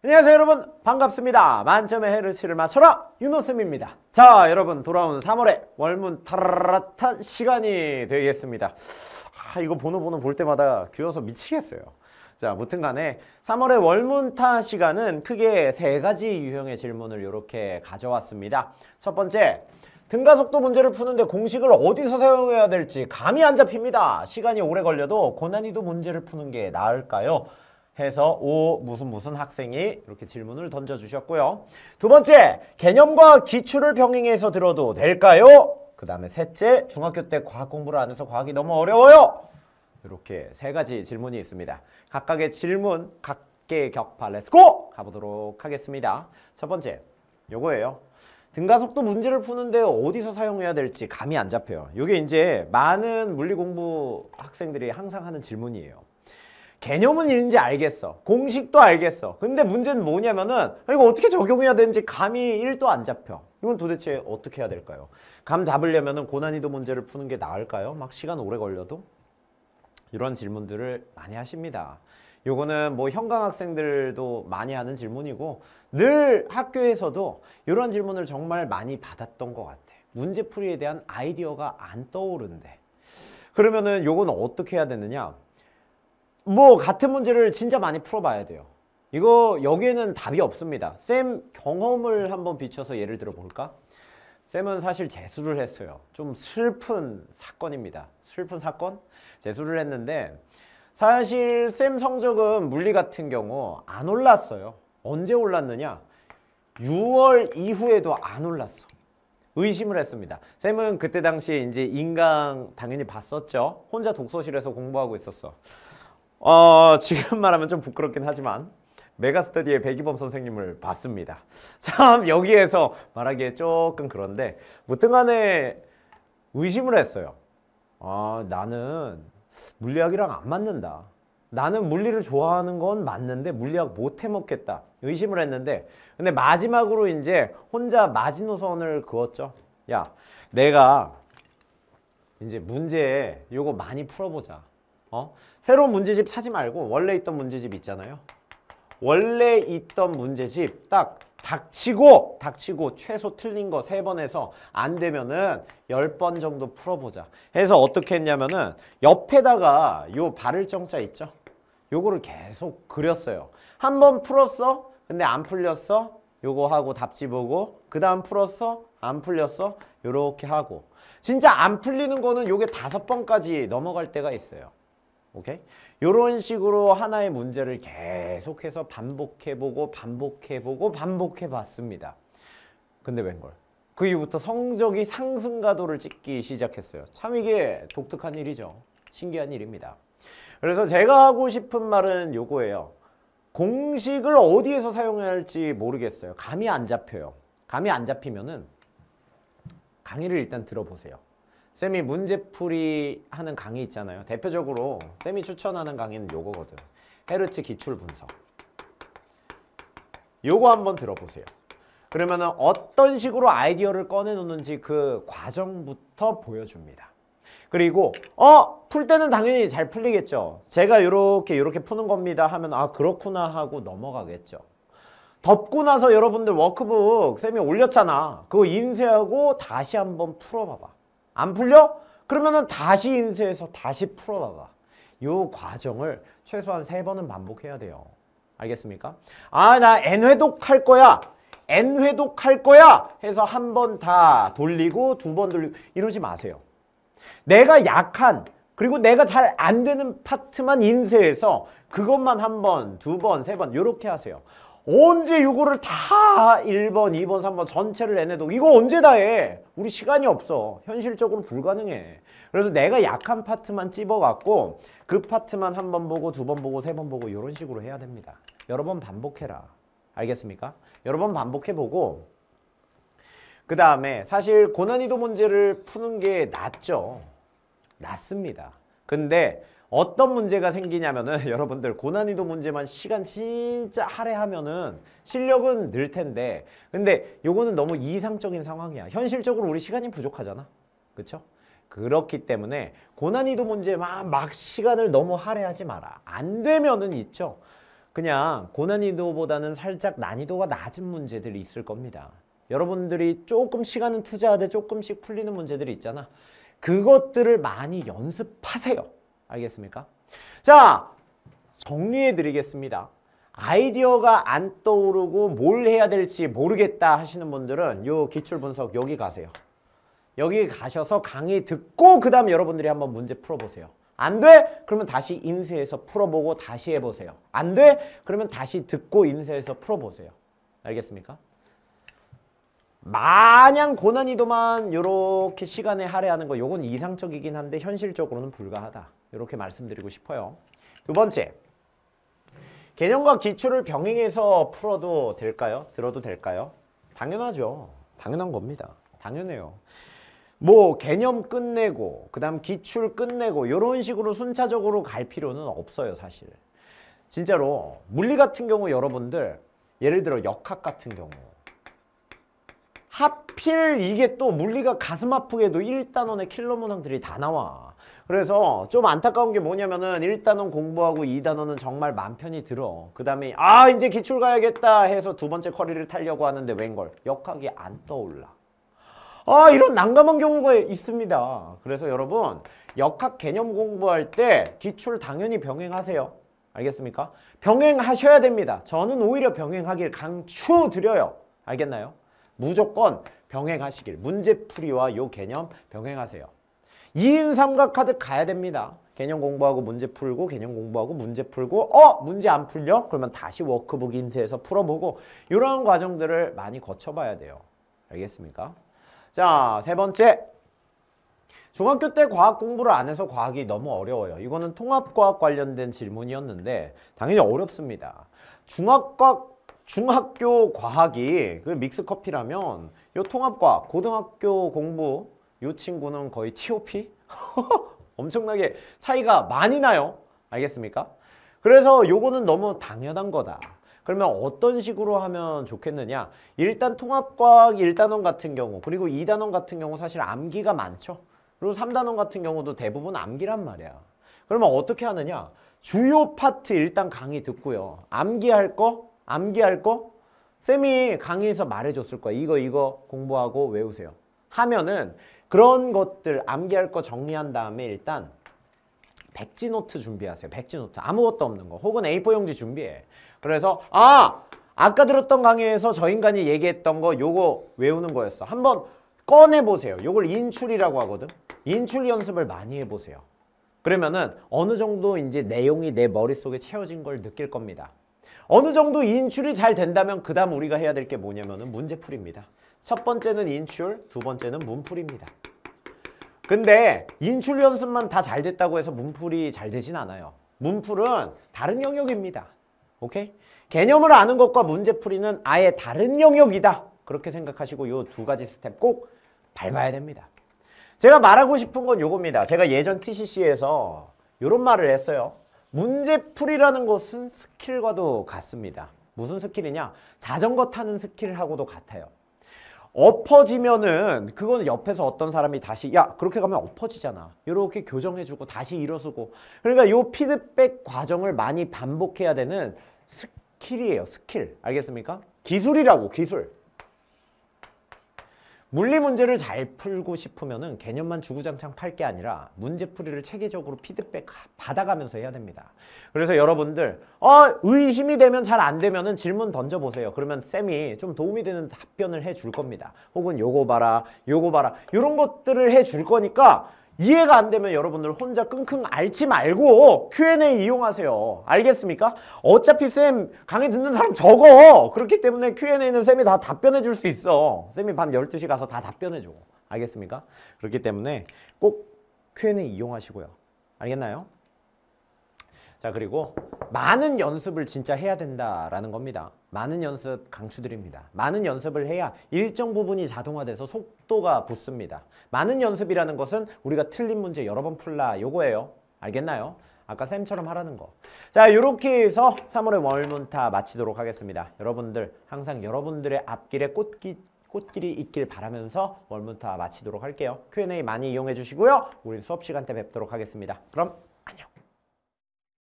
안녕하세요 여러분, 반갑습니다. 만점의 헤르치를 맞춰라 윤호쌤입니다. 자 여러분, 돌아온 3월의 월문 타라라타 시간이 되겠습니다. 이거 번호 볼 때마다 귀여워서 미치겠어요. 자, 무튼 간에 3월의 월문타 시간은 크게 세 가지 유형의 질문을 이렇게 가져왔습니다. 첫 번째, 등가속도 문제를 푸는데 공식을 어디서 사용해야 될지 감이 안 잡힙니다. 시간이 오래 걸려도 고난이도 문제를 푸는 게 나을까요? 해서 무슨 학생이 이렇게 질문을 던져주셨고요. 두 번째, 개념과 기출을 병행해서 들어도 될까요? 그 다음에 셋째, 중학교 때 과학 공부를 안 해서 과학이 너무 어려워요. 이렇게 세 가지 질문이 있습니다. 각각의 질문, 각계 격파 렛츠고! 가보도록 하겠습니다. 첫 번째, 요거예요. 등가속도 문제를 푸는데 어디서 사용해야 될지 감이 안 잡혀요. 이게 이제 많은 물리공부 학생들이 항상 하는 질문이에요. 개념은 이런지 알겠어. 공식도 알겠어. 근데 문제는 뭐냐면은 이거 어떻게 적용해야 되는지 감이 1도 안 잡혀. 이건 도대체 어떻게 해야 될까요? 감 잡으려면은 고난이도 문제를 푸는 게 나을까요? 막 시간 오래 걸려도? 이런 질문들을 많이 하십니다. 요거는 뭐 현강 학생들도 많이 하는 질문이고 늘 학교에서도 이런 질문을 정말 많이 받았던 것 같아. 문제풀이에 대한 아이디어가 안 떠오른대. 그러면은 요거는 어떻게 해야 되느냐? 뭐 같은 문제를 진짜 많이 풀어봐야 돼요. 이거 여기에는 답이 없습니다. 쌤 경험을 한번 비춰서 예를 들어 볼까? 쌤은 사실 재수를 했어요. 좀 슬픈 사건입니다. 슬픈 사건? 재수를 했는데 사실 쌤 성적은 물리 같은 경우 안 올랐어요. 언제 올랐느냐? 6월 이후에도 안 올랐어. 의심을 했습니다. 쌤은 그때 당시에 이제 인강 당연히 봤었죠. 혼자 독서실에서 공부하고 있었어. 지금 말하면 좀 부끄럽긴 하지만 메가스터디의 백이범 선생님을 봤습니다. 참 여기에서 말하기에 조금 그런데 무튼 간에 의심을 했어요. 나는 물리학이랑 안 맞는다. 나는 물리를 좋아하는 건 맞는데 물리학 못 해먹겠다. 의심을 했는데 근데 마지막으로 이제 혼자 마지노선을 그었죠. 야, 내가 이제 문제 요거 많이 풀어보자. 새로운 문제집 사지 말고 원래 있던 문제집 있잖아요. 원래 있던 문제집 딱 닥치고 최소 틀린 거 3번 해서 안 되면은 10번 정도 풀어보자 해서 어떻게 했냐면은 옆에다가 요 바를 정자 있죠? 요거를 계속 그렸어요. 한 번 풀었어? 근데 안 풀렸어? 요거 하고 답지 보고 그 다음 풀었어? 안 풀렸어? 요렇게 하고 진짜 안 풀리는 거는 요게 5번까지 넘어갈 때가 있어요. 오케이? 요런 식으로 하나의 문제를 계속해서 반복해보고 반복해봤습니다. 근데 웬걸? 그 이후부터 성적이 상승가도를 찍기 시작했어요. 참 이게 독특한 일이죠. 신기한 일입니다. 그래서 제가 하고 싶은 말은 요거예요. 공식을 어디에서 사용해야 할지 모르겠어요. 감이 안 잡혀요. 감이 안 잡히면은 강의를 일단 들어보세요. 쌤이 문제풀이 하는 강의 있잖아요. 대표적으로 쌤이 추천하는 강의는 요거거든. 헤르츠 기출 분석. 요거 한번 들어보세요. 그러면은 어떤 식으로 아이디어를 꺼내놓는지 그 과정부터 보여줍니다. 그리고 풀 때는 당연히 잘 풀리겠죠. 제가 요렇게 푸는 겁니다 하면 그렇구나 하고 넘어가겠죠. 덮고 나서 여러분들 워크북 쌤이 올렸잖아. 그거 인쇄하고 다시 한번 풀어봐봐. 안 풀려? 그러면은 다시 인쇄해서 다시 풀어봐봐. 요 과정을 최소한 3번은 반복해야 돼요. 알겠습니까? 나 N회독 할 거야. N회독 할 거야. 해서 한 번 다 돌리고 2번 돌리고 이러지 마세요. 내가 약한 그리고 내가 잘 안 되는 파트만 인쇄해서 그것만 1번, 2번, 3번 이렇게 하세요. 언제 이거를 다 1번, 2번, 3번 전체를 N해도 이거 언제 다 해? 우리 시간이 없어. 현실적으로 불가능해. 그래서 내가 약한 파트만 찝어갖고 그 파트만 1번 보고 2번 보고 3번 보고 이런 식으로 해야 됩니다. 여러 번 반복해라. 알겠습니까? 여러 번 반복해보고 그 다음에 사실 고난이도 문제를 푸는 게 낫죠. 낫습니다. 근데 어떤 문제가 생기냐면은 여러분들 고난이도 문제만 시간 진짜 할애하면은 실력은 늘 텐데 근데 요거는 너무 이상적인 상황이야. 현실적으로 우리 시간이 부족하잖아. 그쵸? 그렇기 때문에 고난이도 문제만 막 시간을 너무 할애하지 마라. 안 되면은 있죠. 그냥 고난이도보다는 살짝 난이도가 낮은 문제들이 있을 겁니다. 여러분들이 조금 시간은 투자하되 조금씩 풀리는 문제들이 있잖아. 그것들을 많이 연습하세요. 알겠습니까? 자, 정리해 드리겠습니다. 아이디어가 안 떠오르고 뭘 해야 될지 모르겠다 하시는 분들은 요 기출분석 여기 가세요. 여기 가셔서 강의 듣고 그 다음 여러분들이 한번 문제 풀어보세요. 안 돼? 그러면 다시 인쇄해서 풀어보고 다시 해보세요. 안 돼? 그러면 다시 듣고 인쇄해서 풀어보세요. 알겠습니까? 마냥 고난이도만 이렇게 시간에 할애하는 거 요건 이상적이긴 한데 현실적으로는 불가하다. 이렇게 말씀드리고 싶어요. 두 번째, 개념과 기출을 병행해서 풀어도 될까요? 들어도 될까요? 당연하죠. 당연한 겁니다. 당연해요. 뭐 개념 끝내고 그 다음 기출 끝내고 이런 식으로 순차적으로 갈 필요는 없어요. 사실 진짜로 물리 같은 경우 여러분들 예를 들어 역학 같은 경우 하필 이게 또 물리가 가슴 아프게도 1단원의 킬러 문항들이 다 나와. 그래서 좀 안타까운 게 뭐냐면은 1단원 공부하고 2단원은 정말 맘 편히 들어. 그 다음에 아 이제 기출 가야겠다 해서 두 번째 커리를 타려고 하는데 웬걸 역학이 안 떠올라. 아 이런 난감한 경우가 있습니다. 그래서 여러분 역학 개념 공부할 때 기출 당연히 병행하세요. 알겠습니까? 병행하셔야 됩니다. 저는 오히려 병행하길 강추드려요. 알겠나요? 무조건 병행하시길. 문제풀이와 요 개념 병행하세요. 2인 삼각하듯 가야 됩니다. 개념 공부하고 문제 풀고 개념 공부하고 문제 풀고 문제 안 풀려? 그러면 다시 워크북 인쇄해서 풀어보고 이런 과정들을 많이 거쳐봐야 돼요. 알겠습니까? 자, 세 번째. 중학교 때 과학 공부를 안 해서 과학이 너무 어려워요. 이거는 통합과학 관련된 질문이었는데 당연히 어렵습니다. 중학교 과학이 그 믹스커피라면 요 통합과학, 고등학교 공부 요 친구는 거의 TOP? 엄청나게 차이가 많이 나요. 알겠습니까? 그래서 요거는 너무 당연한 거다. 그러면 어떤 식으로 하면 좋겠느냐? 일단 통합과학 1단원 같은 경우 그리고 2단원 같은 경우 사실 암기가 많죠. 그리고 3단원 같은 경우도 대부분 암기란 말이야. 그러면 어떻게 하느냐? 주요 파트 일단 강의 듣고요. 암기할 거 쌤이 강의에서 말해줬을 거야. 이거 공부하고 외우세요. 하면은 그런 것들 암기할 거 정리한 다음에 일단 백지노트 준비하세요. 백지노트. 아무것도 없는 거. 혹은 A4 용지 준비해. 그래서 아까 들었던 강의에서 저 인간이 얘기했던 거 요거 외우는 거였어. 한번 꺼내보세요. 요걸 인출이라고 하거든. 인출 연습을 많이 해보세요. 그러면은 어느 정도 이제 내용이 내 머릿속에 채워진 걸 느낄 겁니다. 어느 정도 인출이 잘 된다면 그 다음 우리가 해야 될 게 뭐냐면은 문제풀이입니다. 첫 번째는 인출, 두 번째는 문풀이입니다. 근데 인출 연습만 다 잘 됐다고 해서 문풀이 잘 되진 않아요. 문풀은 다른 영역입니다. 오케이? 개념을 아는 것과 문제풀이는 아예 다른 영역이다. 그렇게 생각하시고 요 두 가지 스텝 꼭 밟아야 됩니다. 제가 말하고 싶은 건 요겁니다. 제가 예전 TCC에서 요런 말을 했어요. 문제풀이라는 것은 스킬과도 같습니다. 무슨 스킬이냐? 자전거 타는 스킬하고도 같아요. 엎어지면은 그거는 옆에서 어떤 사람이 다시 야 그렇게 가면 엎어지잖아. 이렇게 교정해주고 다시 일어서고. 그러니까 요 피드백 과정을 많이 반복해야 되는 스킬이에요. 스킬. 알겠습니까? 기술이라고 기술. 물리 문제를 잘 풀고 싶으면은 개념만 주구장창 팔 게 아니라 문제풀이를 체계적으로 피드백 받아가면서 해야 됩니다. 그래서 여러분들 의심이 되면 잘 안 되면은 질문 던져보세요. 그러면 쌤이 좀 도움이 되는 답변을 해줄 겁니다. 혹은 요거 봐라 이런 것들을 해줄 거니까 이해가 안 되면 여러분들 혼자 끙끙 앓지 말고 Q&A 이용하세요. 알겠습니까? 어차피 쌤 강의 듣는 사람 적어. 그렇기 때문에 Q&A는 쌤이 다 답변해 줄 수 있어. 쌤이 밤 12시 가서 다 답변해 줘. 알겠습니까? 그렇기 때문에 꼭 Q&A 이용하시고요. 알겠나요? 자, 그리고 많은 연습을 진짜 해야 된다라는 겁니다. 많은 연습 강추드립니다. 많은 연습을 해야 일정 부분이 자동화돼서 속도가 붙습니다. 많은 연습이라는 것은 우리가 틀린 문제 여러 번 풀라 요거예요. 알겠나요? 아까 쌤처럼 하라는 거. 자, 이렇게 해서 3월의 월문타 마치도록 하겠습니다. 여러분들 항상 여러분들의 앞길에 꽃길이 있길 바라면서 월문타 마치도록 할게요. Q&A 많이 이용해 주시고요. 우리 수업 시간 때 뵙도록 하겠습니다. 그럼